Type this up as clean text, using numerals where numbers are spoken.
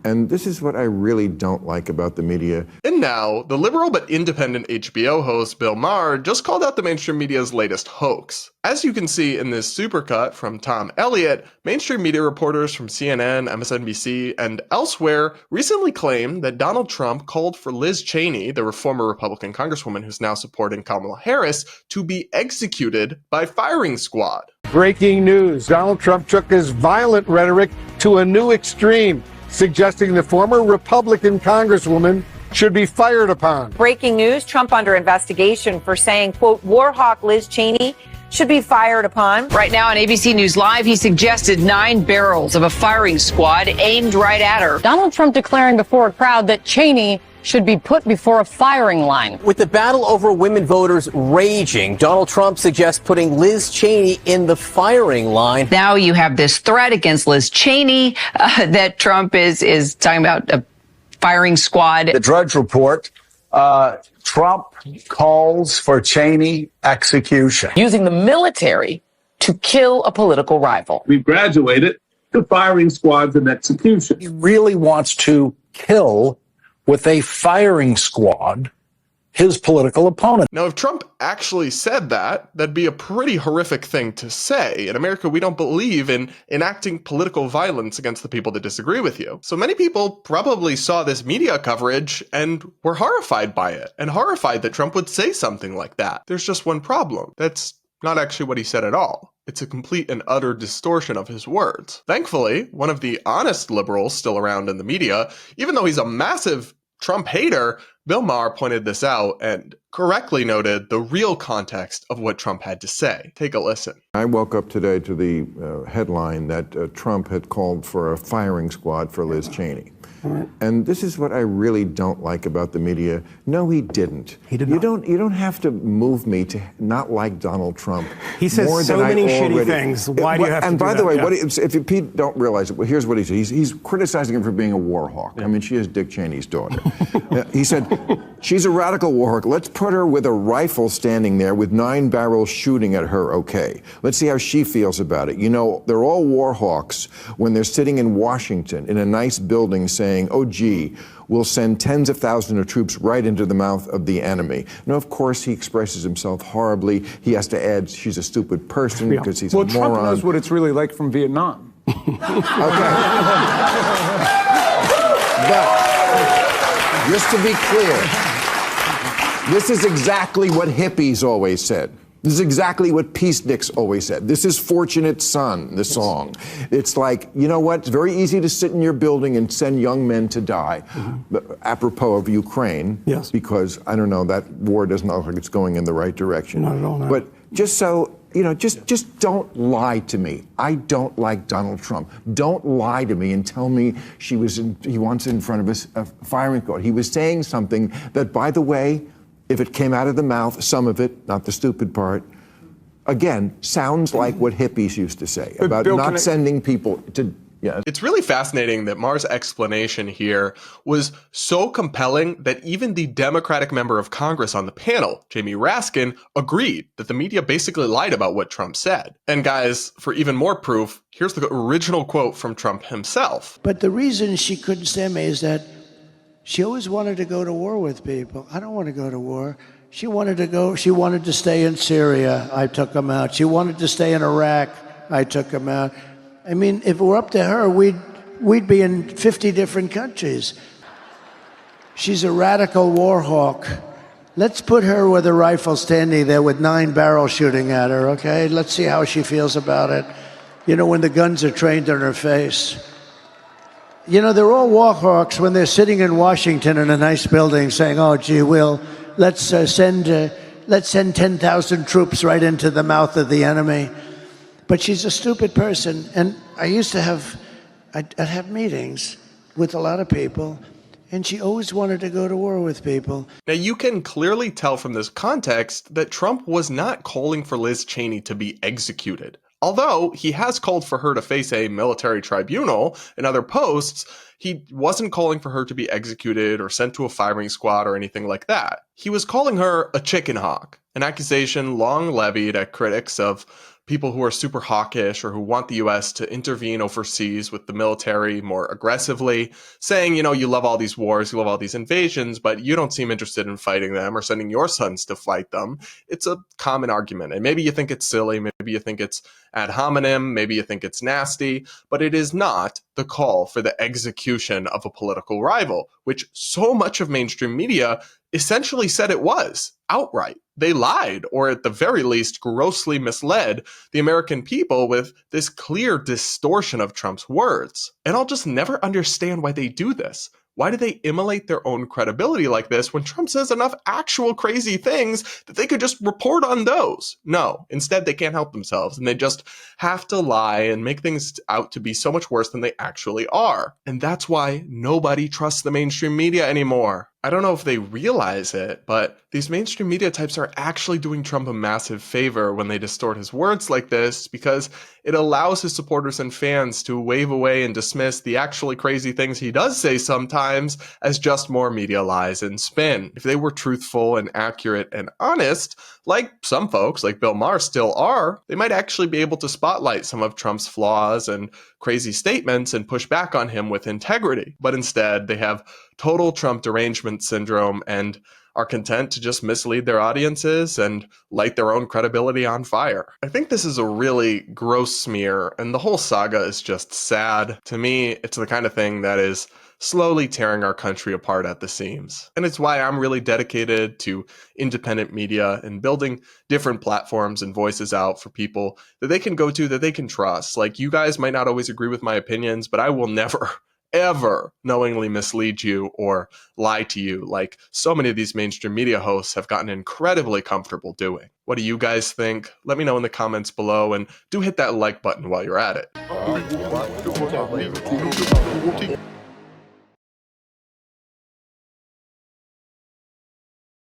And this is what I really don't like about the media. And now, the liberal but independent HBO host Bill Maher just called out the mainstream media's latest hoax. As you can see in this supercut from Tom Elliott, mainstream media reporters from CNN, MSNBC, and elsewhere recently claimed that Donald Trump called for Liz Cheney, the former Republican congresswoman who's now supporting Kamala Harris, to be executed by firing squad. Breaking news. Donald Trump took his violent rhetoric to a new extreme, suggesting the former Republican congresswoman should be fired upon. Breaking news, Trump under investigation for saying, quote, war hawk Liz Cheney should be fired upon. Right now on ABC News Live, he suggested 9 barrels of a firing squad aimed right at her. Donald Trump declaring before a crowd that Cheney should be put before a firing line. With the battle over women voters raging, Donald Trump suggests putting Liz Cheney in the firing line. Now you have this threat against Liz Cheney that Trump is talking about a firing squad. The Drudge Report, Trump calls for Cheney execution. Using the military to kill a political rival. We've graduated to firing squads and execution. He really wants to kill with a firing squad his political opponent. Now, if Trump actually said that, that'd be a pretty horrific thing to say. In America, we don't believe in enacting political violence against the people that disagree with you. So many people probably saw this media coverage and were horrified by it, and horrified that Trump would say something like that. There's just one problem. That's not actually what he said at all. It's a complete and utter distortion of his words. Thankfully, one of the honest liberals still around in the media, even though he's a massive Trump hater, Bill Maher pointed this out and correctly noted the real context of what Trump had to say. Take a listen. I woke up today to the headline that Trump had called for a firing squad for Liz Cheney. And this is what I really don't like about the media. No, he didn't. He did not. You don't have to move me to not like Donald Trump. He says more so than many I shitty already, things. Why do you have to do that? And by the way, if you Pete don't realize it, well, here's what he said. He's criticizing him for being a war hawk. Yeah. I mean, she is Dick Cheney's daughter. He said, she's a radical war hawk. Let's put her with a rifle standing there with 9 barrels shooting at her, okay. Let's see how she feels about it. You know, they're all war hawks when they're sitting in Washington in a nice building saying, oh, gee, we'll send tens of thousands of troops right into the mouth of the enemy. Now, of course, he expresses himself horribly. He has to add, she's a stupid person because he's a moron. Well, Trump knows what it's really like from Vietnam. Okay. But, just to be clear, this is exactly what hippies always said. This is exactly what peaceniks always said. This is Fortunate Son, the song. It's like, you know what? It's very easy to sit in your building and send young men to die. Apropos of Ukraine, yes. Because, I don't know, that war doesn't look like it's going in the right direction. Not at all, no. But just so, you know, just don't lie to me. I don't like Donald Trump. Don't lie to me and tell me he wants in front of a firing squad. He was saying something that, by the way, if it came out of the mouth, some of it, not the stupid part, again, sounds like what hippies used to say about Bill, not sending people to, yeah. It's really fascinating that Maher's explanation here was so compelling that even the Democratic member of Congress on the panel, Jamie Raskin, agreed that the media basically lied about what Trump said. And guys, for even more proof, here's the original quote from Trump himself. But the reason she couldn't stand me is that she always wanted to go to war with people. I don't want to go to war. She wanted to stay in Syria. I took them out. She wanted to stay in Iraq. I took them out. I mean, if it were up to her, we'd be in 50 different countries. She's a radical war hawk. Let's put her with a rifle standing there with 9 barrels shooting at her, okay? Let's see how she feels about it. You know, when the guns are trained on her face. You know, they're all war hawks when they're sitting in Washington in a nice building saying, oh, gee, let's send 10,000 troops right into the mouth of the enemy. But she's a stupid person. And I'd have meetings with a lot of people, and she always wanted to go to war with people. Now, you can clearly tell from this context that Trump was not calling for Liz Cheney to be executed. Although he has called for her to face a military tribunal in other posts, he wasn't calling for her to be executed or sent to a firing squad or anything like that. He was calling her a chicken hawk, an accusation long levied at critics of people who are super hawkish or who want the US to intervene overseas with the military more aggressively, saying, you love all these wars, you love all these invasions, but you don't seem interested in fighting them or sending your sons to fight them. It's a common argument. And maybe you think it's silly, maybe you think it's ad hominem, maybe you think it's nasty, but it is not the call for the execution of a political rival, which so much of mainstream media essentially said it was outright. They lied, or at the very least, grossly misled the American people with this clear distortion of Trump's words. And I'll just never understand why they do this. Why do they immolate their own credibility like this when Trump says enough actual crazy things that they could just report on those? No, instead they can't help themselves and they just have to lie and make things out to be so much worse than they actually are. And that's why nobody trusts the mainstream media anymore. I don't know if they realize it, but these mainstream media types are actually doing Trump a massive favor when they distort his words like this, because it allows his supporters and fans to wave away and dismiss the actually crazy things he does say sometimes as just more media lies and spin. If they were truthful and accurate and honest, like some folks, like Bill Maher, still are, they might actually be able to spotlight some of Trump's flaws and crazy statements and push back on him with integrity. But instead, they have total Trump derangement syndrome and are content to just mislead their audiences and light their own credibility on fire. I think this is a really gross smear, and the whole saga is just sad. To me, it's the kind of thing that is slowly tearing our country apart at the seams. And it's why I'm really dedicated to independent media and building different platforms and voices out for people that they can go to, that they can trust. Like, you guys might not always agree with my opinions, but I will never ever knowingly mislead you or lie to you like so many of these mainstream media hosts have gotten incredibly comfortable doing. What do you guys think? Let me know in the comments below, and do hit that like button while you're at it.